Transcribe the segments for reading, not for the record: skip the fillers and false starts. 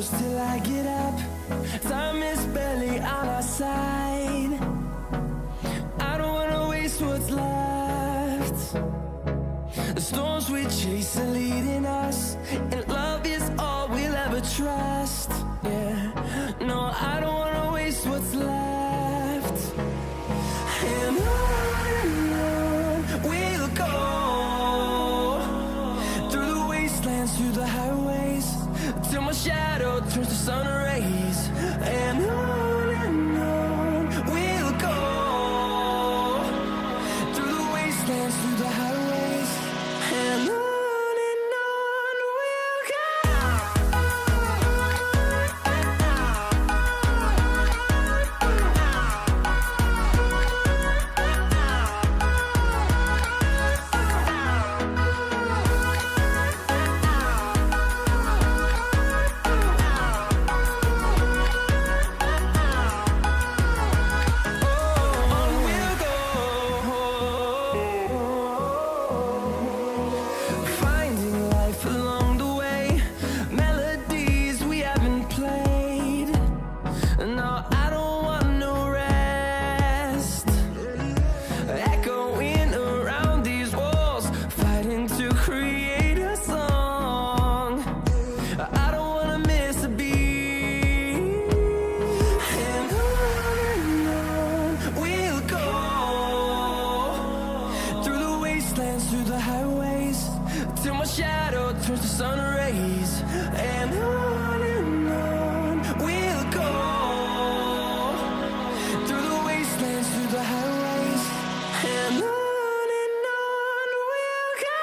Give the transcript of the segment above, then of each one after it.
close till I get up. Time is barely on our side. I don't wanna waste what's left. The storms we chase are leading us, and love is all we'll ever trust. Yeah, no, I don't wanna waste what's left. And on we'll go, through the wastelands, through the highways, till my shadow turns to sun rays. And on we'll go, through the wastelands, through the highways, and on we'll go. Through the highways, till my shadow turns to sun rays. And on we'll go, through the wastelands, through the highways, and on we'll go.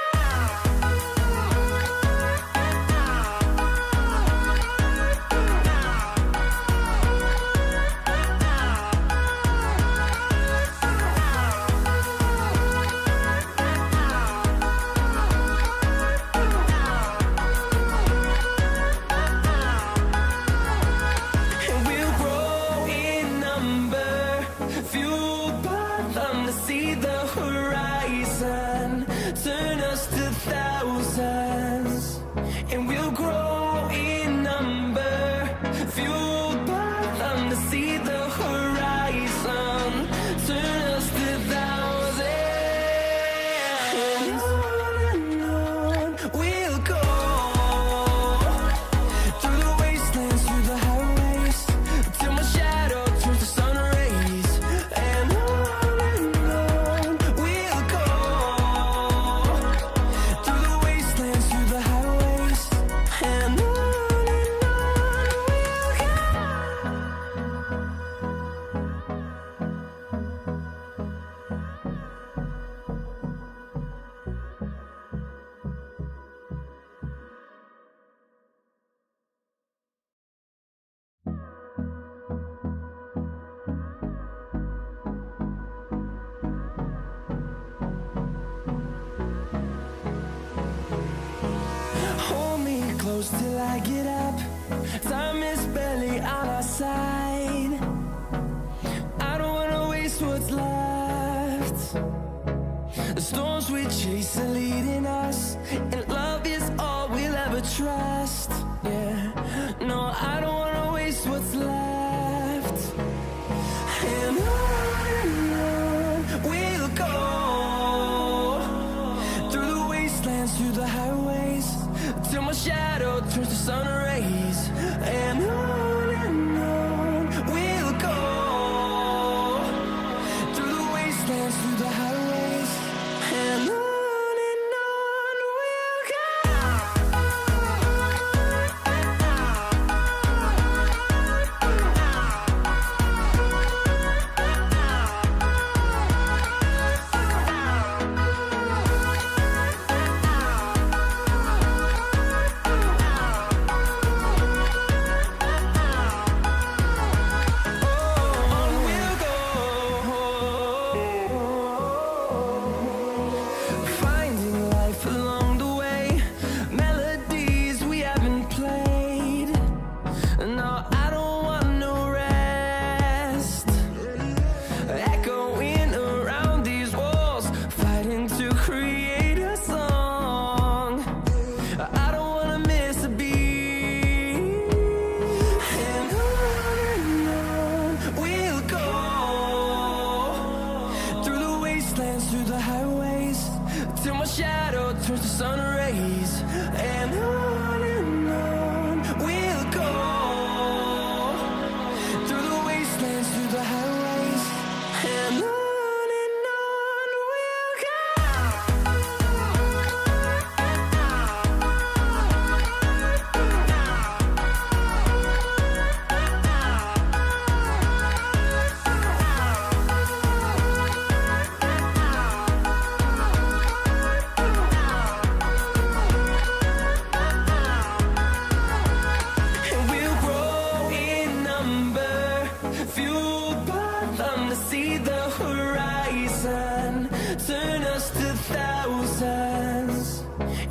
See the horizon, turn us to thousands, and we'll grow in number, fueled by them. To see the horizon, turn us to thousands, and on we'll go, through the wastelands, through the highways, till my shadow turns to sun rays. And close till I get up. Time is barely on our side. I don't wanna waste what's left. The storms we chase are leading us, and love is all we'll ever trust. Yeah, no, I don't wanna waste what's left. And on we'll go, through the wastelands, through the highways, till my shadow turns to sun rays. And on we'll go, through the wastelands, through the highways, and on we'll go. sun rays, and on we'll go, through the wastelands, through the highways, and on we'll go. Turn us to thousands,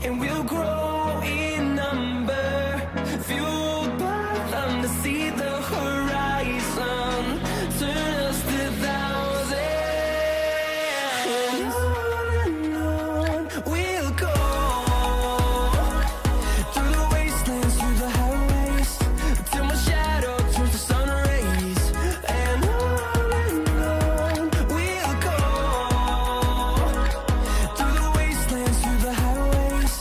and we'll grow in number, fueled by them to see the horizon. Turn us to thousands, and on we'll go, through the wastelands, through the highways, till my shadow turns to sun rays, and on we'll go, through the wastelands, through the highways,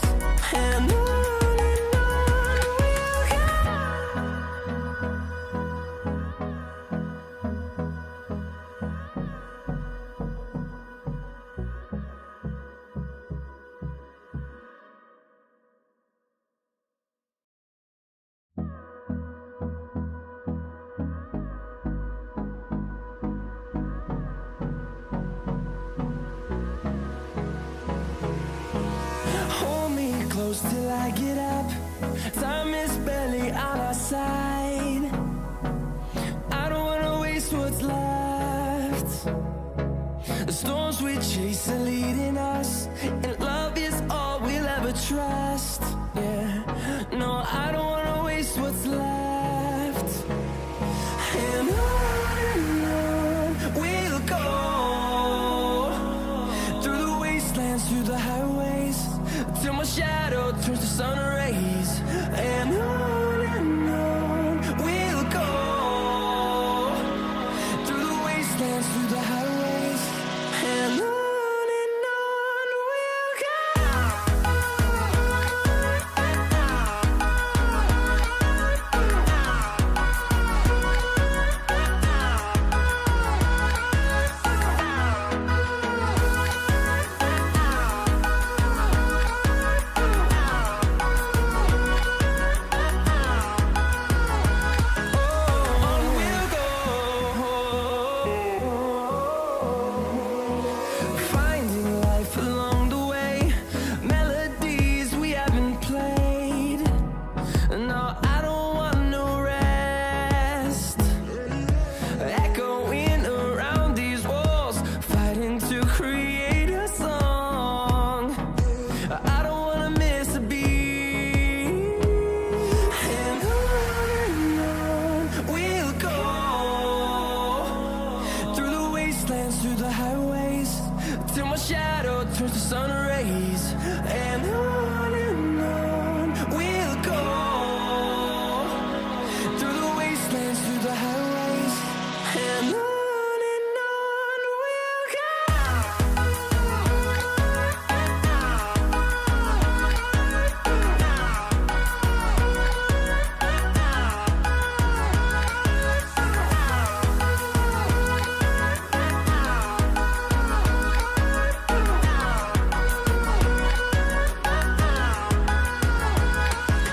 and on we'll go. Hold me close till I get up. Time is barely on our side. I don't wanna waste what's left. The storms we chase are leading us, and love is all we'll ever trust. Yeah, no, I don't wanna waste what's left. And on we'll go, through the wastelands, through the highways, till my shadow turns to sun rays, and on we'll go, through the wastelands, through the highways, and on we'll go. Finding life along the way, melodies we haven't played. No, I don't want no rest. Echoing around these walls, fighting to create a song. I don't wanna miss a beat. And on we'll go, through the wastelands, through the highways, till my shadow turns to sun rays, and on we'll go, through the wastelands, through the highways, and on we'll go.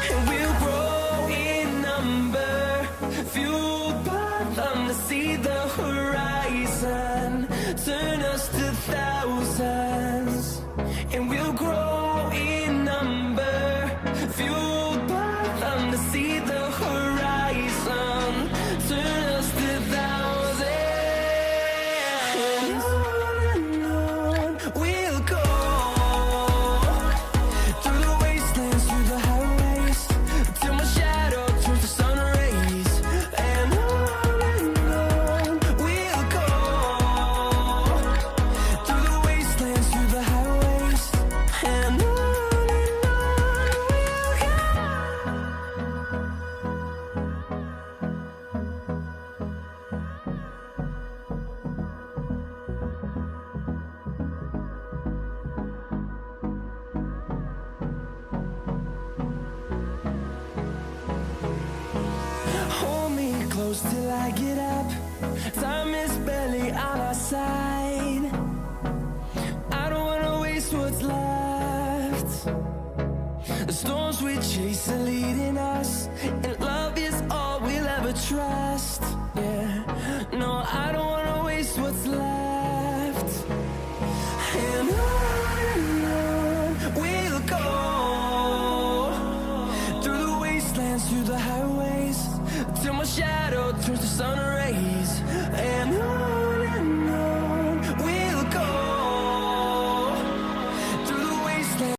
And we'll grow in number, fueled by them to see the horizon. Turn us to thousands, and we'll grow in number, fueled by them to see the horizon. Turn us to thousands, and on we'll go, through the wastelands, through the highways, till my shadow turns to sun rays, and on we'll go, through the wastelands, close till I get up.